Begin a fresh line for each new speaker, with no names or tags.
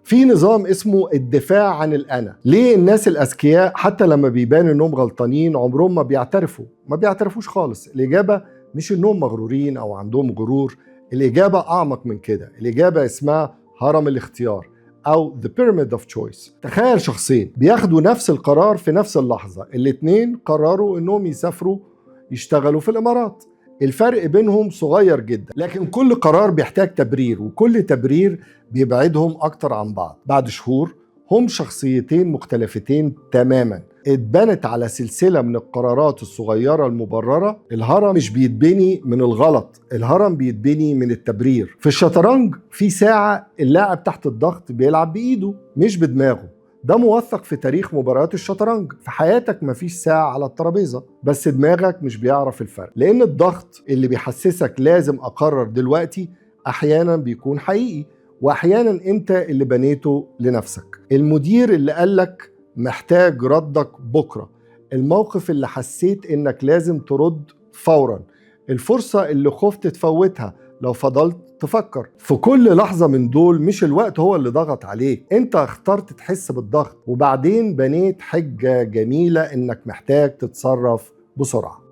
في نظام اسمه الدفاع عن الأنا. ليه الناس الأذكياء حتى لما بيبان إنهم غلطانين عمرهم ما بيعترفوش خالص؟ الإجابة مش إنهم مغرورين أو عندهم غرور، الإجابة أعمق من كده. الإجابة اسمها هرم الاختيار أو The Pyramid of Choice. تخيل شخصين بياخدوا نفس القرار في نفس اللحظة، الاتنين قرروا إنهم يسافروا يشتغلوا في الإمارات. الفرق بينهم صغير جدا، لكن كل قرار بيحتاج تبرير، وكل تبرير بيبعدهم أكتر عن بعض. بعد شهور هم شخصيتين مختلفتين تماما، اتبنت على سلسلة من القرارات الصغيرة المبررة. الهرم مش بيتبني من الغلط، الهرم بيتبني من التبرير. في الشطرنج في ساعة اللاعب تحت الضغط بيلعب بإيده مش بدماغه، ده موثق في تاريخ مباريات الشطرنج. في حياتك مفيش ساعة على الترابيزة، بس دماغك مش بيعرف الفرق، لأن الضغط اللي بيحسسك لازم أقرر دلوقتي أحيانا بيكون حقيقي، وأحيانا أنت اللي بنيته لنفسك. المدير اللي قالك محتاج ردك بكرة، الموقف اللي حسيت إنك لازم ترد فورا، الفرصة اللي خفت تفوتها لو فضلت تفكر. في كل لحظة من دول مش الوقت هو اللي ضغط عليك، انت اخترت تحس بالضغط وبعدين بنيت حجة جميلة انك محتاج تتصرف بسرعة.